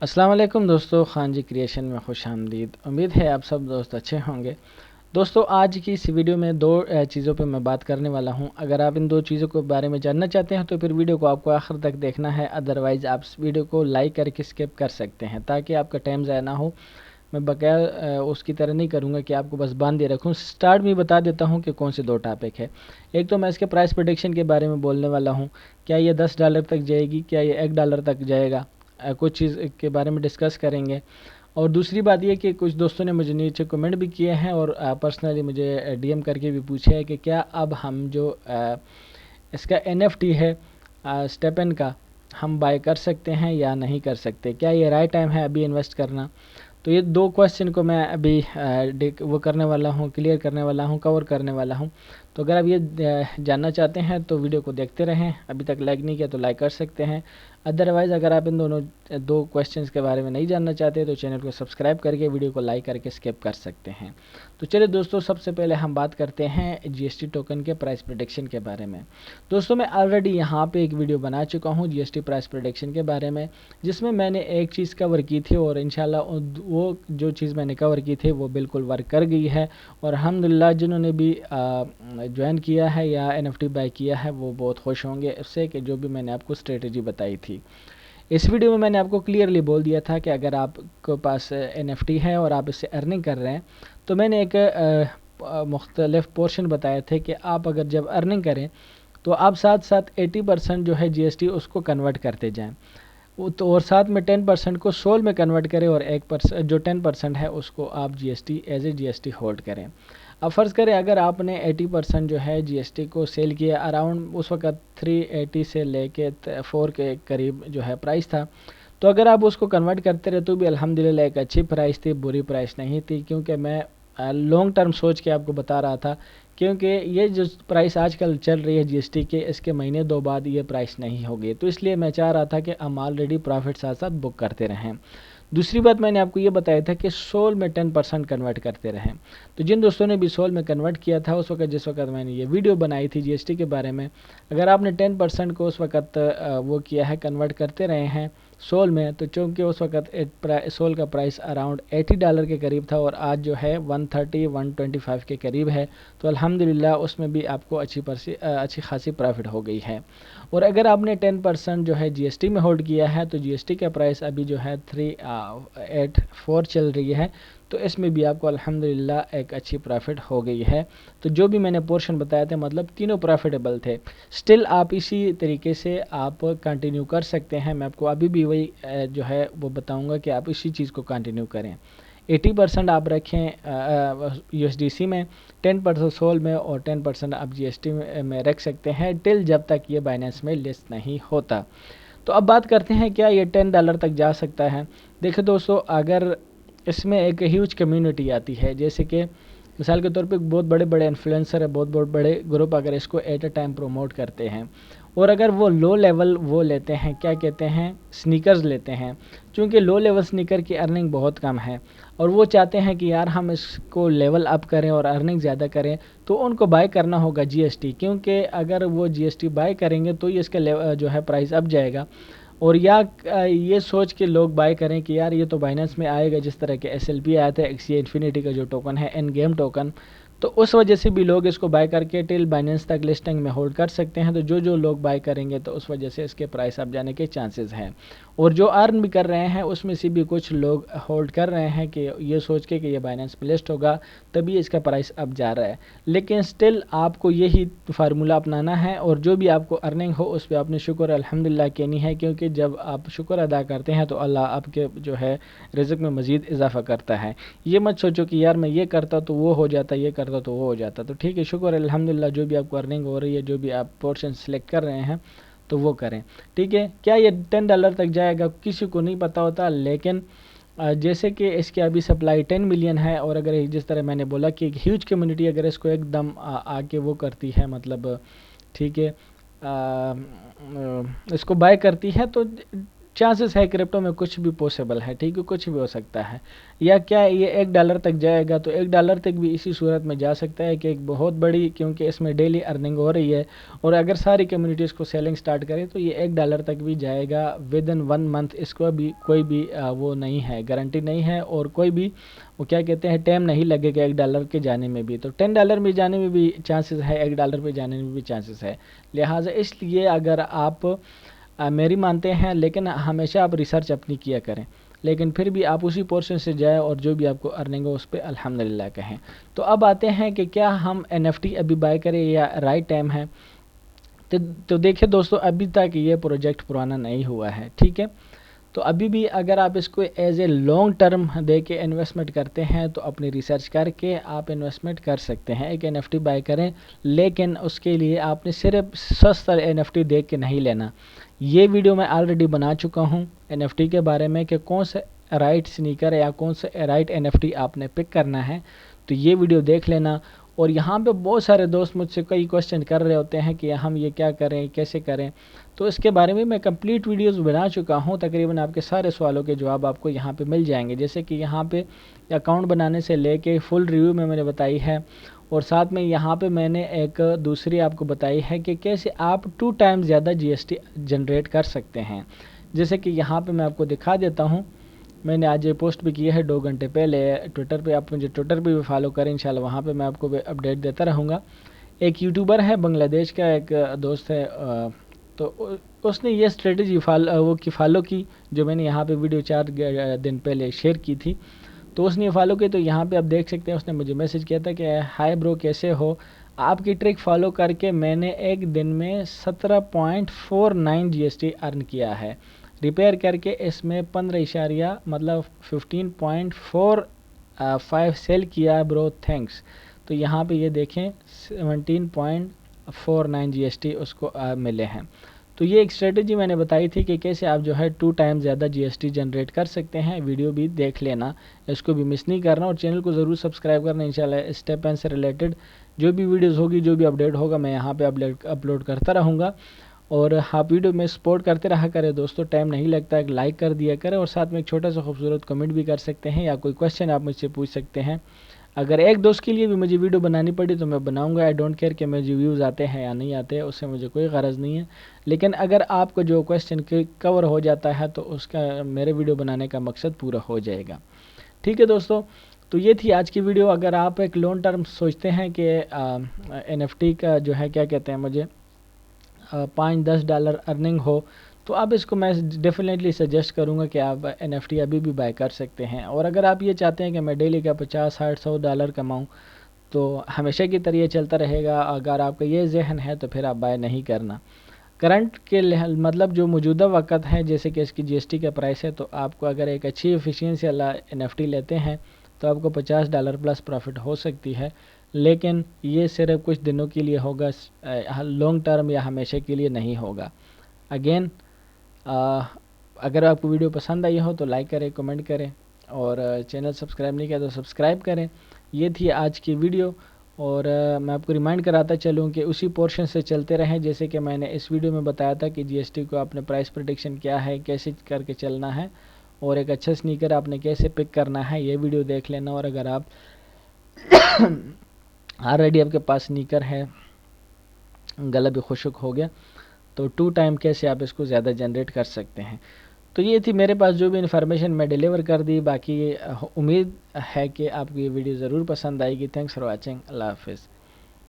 अस्सलाम वालेकुम दोस्तों, खान जी क्रिएशन में खुश आमदीद। उम्मीद है आप सब दोस्त अच्छे होंगे। दोस्तों, आज की इस वीडियो में दो चीज़ों पे मैं बात करने वाला हूं। अगर आप इन दो चीज़ों के बारे में जानना चाहते हैं तो फिर वीडियो को आपको आखिर तक देखना है, अदरवाइज़ आप इस वीडियो को लाइक करके स्किप कर सकते हैं ताकि आपका टाइम ज़ाया ना हो। मैं बकाया उसकी तरह नहीं करूँगा कि आपको बस बांध दे रखूँ। स्टार्ट में बता देता हूँ कि कौन से दो टॉपिक है। एक तो मैं इसके प्राइस प्रेडिक्शन के बारे में बोलने वाला हूँ, क्या ये $10 तक जाएगी, क्या ये $1 तक जाएगा, कुछ चीज़ के बारे में डिस्कस करेंगे। और दूसरी बात ये कि कुछ दोस्तों ने मुझे नीचे कमेंट भी किए हैं और पर्सनली मुझे डीएम करके भी पूछे है कि क्या अब हम जो इसका एनएफटी है स्टेपन का, हम बाय कर सकते हैं या नहीं कर सकते, क्या ये राइट टाइम है अभी इन्वेस्ट करना। तो ये दो क्वेश्चन को मैं अभी वो करने वाला हूँ, क्लियर करने वाला हूँ, कवर करने वाला हूँ। तो अगर आप ये जानना चाहते हैं तो वीडियो को देखते रहें। अभी तक लाइक नहीं किया तो लाइक कर सकते हैं। अदरवाइज़ अगर आप इन दोनों दो क्वेश्चंस के बारे में नहीं जानना चाहते तो चैनल को सब्सक्राइब करके वीडियो को लाइक करके स्किप कर सकते हैं। तो चलिए दोस्तों, सबसे पहले हम बात करते हैं जीएसटी टोकन के प्राइस प्रेडिक्शन के बारे में। दोस्तों, मैं ऑलरेडी यहाँ पे एक वीडियो बना चुका हूँ जीएसटी प्राइस प्रेडिक्शन के बारे में, जिसमें मैंने एक चीज़ कवर की थी और इंशाल्लाह वो जो चीज़ मैंने कवर की थी वो बिल्कुल वर्क कर गई है। और अल्हम्दुलिल्लाह जिन्होंने भी ज्वाइन किया है या एनएफटी बाय किया है वो बहुत खुश होंगे उससे कि जो भी मैंने आपको स्ट्रेटजी बताई थी। इस वीडियो में मैंने आपको क्लियरली बोल दिया था कि अगर आपके पास एनएफटी है और आप इससे अर्निंग कर रहे हैं तो मैंने एक मुख्तलिफ पोर्शन बताए थे कि आप अगर जब अर्निंग करें तो आप साथ साथ 80% जो है जीएसटी उसको कन्वर्ट करते जाएं। तो और साथ में 10% को सोल में कन्वर्ट करें और 1% जो 10% है उसको आप GST as a GST hold करें। अब फ़र्ज़ करें अगर आपने 80% जो है जीएसटी को सेल किया, अराउंड उस वक़्त 380 से लेके 4 के करीब जो है प्राइस था। तो अगर आप उसको कन्वर्ट करते रहे तो भी अल्हम्दुलिल्लाह एक अच्छी प्राइस थी, बुरी प्राइस नहीं थी, क्योंकि मैं लॉन्ग टर्म सोच के आपको बता रहा था। क्योंकि ये जो प्राइस आजकल चल रही है जीएसटी के, इसके महीने दो बाद ये प्राइस नहीं होगी, तो इसलिए मैं चाह रहा था कि हम ऑलरेडी प्रॉफिट साथ साथ बुक करते रहें। दूसरी बात मैंने आपको ये बताया था कि सोल में 10% कन्वर्ट करते रहें। तो जिन दोस्तों ने भी सोल में कन्वर्ट किया था उस वक्त, जिस वक्त मैंने ये वीडियो बनाई थी जीएसटी के बारे में, अगर आपने 10% को उस वक्त वो किया है, कन्वर्ट करते रहे हैं सोल में, तो चूँकि उस वक्त सोल का प्राइस अराउंड $80 के करीब था और आज जो है 130-125 के करीब है, तो अल्हम्दुलिल्लाह उसमें भी आपको अच्छी खासी प्रॉफिट हो गई है। और अगर आपने 10% जो है जीएसटी में होल्ड किया है तो जीएसटी का प्राइस अभी जो है 384 चल रही है, तो इसमें भी आपको अल्हम्दुलिल्लाह एक अच्छी प्रॉफिट हो गई है। तो जो भी मैंने पोर्शन बताया था, मतलब तीनों प्रॉफिटेबल थे। स्टिल आप इसी तरीके से आप कंटिन्यू कर सकते हैं। मैं आपको अभी भी वही जो है वो बताऊंगा कि आप इसी चीज़ को कंटिन्यू करें। 80% आप रखें यूएसडीसी में, 10% सोल में और 10% आप जीएसटी में रख सकते हैं टिल जब तक ये बाइनेंस में लिस्ट नहीं होता। तो अब बात करते हैं क्या ये $10 तक जा सकता है। देखिए दोस्तों, अगर इसमें एक ह्यूज कम्युनिटी आती है, जैसे कि मिसाल के तौर पे बहुत बड़े बड़े इन्फ्लुएंसर है, बहुत बहुत बड़े ग्रुप अगर इसको एट अ टाइम प्रोमोट करते हैं और अगर वो लो लेवल वो लेते हैं, क्या कहते हैं, स्नीकर्स लेते हैं, क्योंकि लो लेवल स्नीकर की अर्निंग बहुत कम है और वो चाहते हैं कि यार हम इसको लेवल अप करें और अर्निंग ज़्यादा करें, तो उनको बाय करना होगा जीएसटी, क्योंकि अगर वो जीएसटी बाय करेंगे तो ये इसका जो है प्राइस अप जाएगा। और या ये सोच के लोग बाय करें कि यार ये तो बाइनेंस में आएगा, जिस तरह के एसएलपी आया था, एक्सीए इन्फिनिटी का जो टोकन है, एंड गेम टोकन, तो उस वजह से भी लोग इसको बाय करके टिल बाइनेंस तक लिस्टिंग में होल्ड कर सकते हैं। तो जो लोग बाय करेंगे तो उस वजह से इसके प्राइस अप जाने के चांसेस हैं। और जो अर्न भी कर रहे हैं उसमें से भी कुछ लोग होल्ड कर रहे हैं कि ये सोच के कि ये बाइनेंस पे लिस्ट होगा तभी इसका प्राइस अप जा रहा है। लेकिन स्टिल आपको यही फार्मूला अपनाना है और जो भी आपको अर्निंग हो उस पर आपने शुक्र अल्हम्दुलिल्लाह कहनी है, क्योंकि जब आप शुक्र अदा करते हैं तो अल्लाह आपके जो है रिज़्क़ में मज़ीद इजाफा करता है। ये मत सोचो कि यार मैं ये करता तो वो हो जाता, ये करता तो वो हो जाता। तो ठीक है, शुक्र अल्हम्दुलिल्लाह जो भी आपको अर्निंग हो रही है, जो भी आप पोर्शन सेलेक्ट कर रहे हैं तो वो करें। ठीक है, क्या ये $10 तक जाएगा किसी को नहीं पता होता, लेकिन जैसे कि इसकी अभी सप्लाई 10 मिलियन है और अगर जिस तरह मैंने बोला कि एक ह्यूज कम्युनिटी अगर इसको एकदम आके वो करती है, मतलब ठीक है, इसको बाय करती है, तो चांसेस है क्रिप्टो में कुछ भी पॉसिबल है, ठीक है, कुछ भी हो सकता है। या क्या ये $1 तक जाएगा, तो $1 तक भी इसी सूरत में जा सकता है कि एक बहुत बड़ी, क्योंकि इसमें डेली अर्निंग हो रही है, और अगर सारी कम्युनिटीज़ को सेलिंग स्टार्ट करें तो ये $1 तक भी जाएगा विद इन 1 मंथ। इसको भी कोई भी वो नहीं है, गारंटी नहीं है, और कोई भी वो क्या कहते हैं टाइम नहीं लगेगा $1 के जाने में भी। तो $10 में जाने में भी चांसेस है, $1 पे जाने में भी चांसेस है। लिहाजा इसलिए अगर आप मेरी मानते हैं, लेकिन हमेशा आप रिसर्च अपनी किया करें, लेकिन फिर भी आप उसी पोर्शन से जाए और जो भी आपको अर्निंग हो उस पर अल्हम्दुलिल्लाह कहें। तो अब आते हैं कि क्या हम NFT अभी बाय करें या राइट टाइम है। तो देखिए दोस्तों, अभी तक ये प्रोजेक्ट पुराना नहीं हुआ है, ठीक है। तो अभी भी अगर आप इसको एज ए लॉन्ग टर्म दे के इन्वेस्टमेंट करते हैं तो अपनी रिसर्च करके आप इन्वेस्टमेंट कर सकते हैं, एक NFT बाय करें। लेकिन उसके लिए आपने सिर्फ सस्ता NFT देख के नहीं लेना। ये वीडियो मैं ऑलरेडी बना चुका हूँ NFT के बारे में कि कौन से राइट स्नीकर या कौन से राइट NFT आपने पिक करना है, तो ये वीडियो देख लेना। और यहाँ पे बहुत सारे दोस्त मुझसे कई क्वेश्चन कर रहे होते हैं कि हम ये क्या करें, कैसे करें, तो इसके बारे में मैं कंप्लीट वीडियोस बना चुका हूँ। तकरीबन आपके सारे सवालों के जवाब आपको यहाँ पे मिल जाएंगे, जैसे कि यहाँ पे अकाउंट बनाने से लेके फुल रिव्यू में मैंने बताई है, और साथ में यहाँ पे मैंने एक दूसरी आपको बताई है कि कैसे आप 2 टाइम्स ज़्यादा GST जनरेट कर सकते हैं। जैसे कि यहाँ पर मैं आपको दिखा देता हूँ, मैंने आज ये पोस्ट भी किया है 2 घंटे पहले ट्विटर पे। आप मुझे ट्विटर पे भी फॉलो करें इंशाल्लाह, वहाँ पे मैं आपको अपडेट देता रहूँगा। एक यूट्यूबर है बांग्लादेश का, एक दोस्त है, तो उसने ये स्ट्रेटजी फॉलो की जो मैंने यहाँ पे वीडियो 4 दिन पहले शेयर की थी। तो उसने ये फॉलो की, तो यहाँ पे आप देख सकते हैं उसने मुझे मैसेज किया था कि हाय ब्रो कैसे हो, आपकी ट्रिक फॉलो करके मैंने एक दिन में 17.49 GST अर्न किया है, रिपेयर करके इसमें 15 मतलब 15.45 सेल किया ब्रो, थैंक्स। तो यहाँ पे ये देखें 17.49 GST उसको मिले हैं। तो ये एक स्ट्रेटजी मैंने बताई थी कि कैसे आप जो है 2 टाइम्स ज़्यादा GST जनरेट कर सकते हैं। वीडियो भी देख लेना, इसको भी मिस नहीं करना, और चैनल को ज़रूर सब्सक्राइब करना। इंशाल्लाह स्टेप एंड से रिलेटेड जो भी वीडियोज़ होगी, जो भी अपडेट होगा, मैं यहाँ पे अपलोड करता रहूँगा। और आप वीडियो में सपोर्ट करते रहा करें दोस्तों, टाइम नहीं लगता, एक लाइक कर दिया करें, और साथ में एक छोटा सा खूबसूरत कमेंट भी कर सकते हैं, या कोई क्वेश्चन आप मुझसे पूछ सकते हैं। अगर एक दोस्त के लिए भी मुझे वीडियो बनानी पड़ी तो मैं बनाऊंगा, आई डोंट केयर कि मुझे व्यूज़ आते हैं या नहीं आते हैं, उससे मुझे कोई गरज नहीं है। लेकिन अगर आपको जो क्वेश्चन कवर हो जाता है तो उसका मेरे वीडियो बनाने का मकसद पूरा हो जाएगा, ठीक है दोस्तों। तो ये थी आज की वीडियो। अगर आप एक लॉन्ग टर्म सोचते हैं कि NFT का जो है क्या कहते हैं मुझे $5-10 अर्निंग हो, तो आप इसको मैं डेफिनेटली सजेस्ट करूंगा कि आप NFT अभी भी बाय कर सकते हैं। और अगर आप ये चाहते हैं कि मैं डेली का $50-60-100 कमाऊं, तो हमेशा की तरह ये चलता रहेगा, अगर आपका ये जहन है तो फिर आप बाय नहीं करना। करंट के मतलब जो मौजूदा वक़्त है, जैसे कि इसकी GST का प्राइस है, तो आपको अगर एक अच्छी एफिशिएंसी वाला NFT लेते हैं तो आपको $50 प्लस प्रॉफिट हो सकती है। लेकिन ये सिर्फ कुछ दिनों के लिए होगा, लॉन्ग टर्म या हमेशा के लिए नहीं होगा। अगेन अगर आपको वीडियो पसंद आई हो तो लाइक करें, कमेंट करें, और चैनल सब्सक्राइब नहीं किया तो सब्सक्राइब करें। ये थी आज की वीडियो, और मैं आपको रिमाइंड कराता चलूँ कि उसी पोर्शन से चलते रहें, जैसे कि मैंने इस वीडियो में बताया था कि GST को आपने प्राइस प्रेडिक्शन क्या है, कैसे करके चलना है, और एक अच्छा स्नीकर आपने कैसे पिक करना है, ये वीडियो देख लेना। और अगर आप ऑलरेडी आपके पास स्नीकर है, गला भी खुशक हो गया, तो 2 टाइम कैसे आप इसको ज़्यादा जनरेट कर सकते हैं। तो ये थी मेरे पास जो भी इन्फॉर्मेशन मैं डिलीवर कर दी। बाकी उम्मीद है कि आपको ये वीडियो ज़रूर पसंद आएगी। थैंक्स फॉर वॉचिंग, अल्लाह हाफिज़।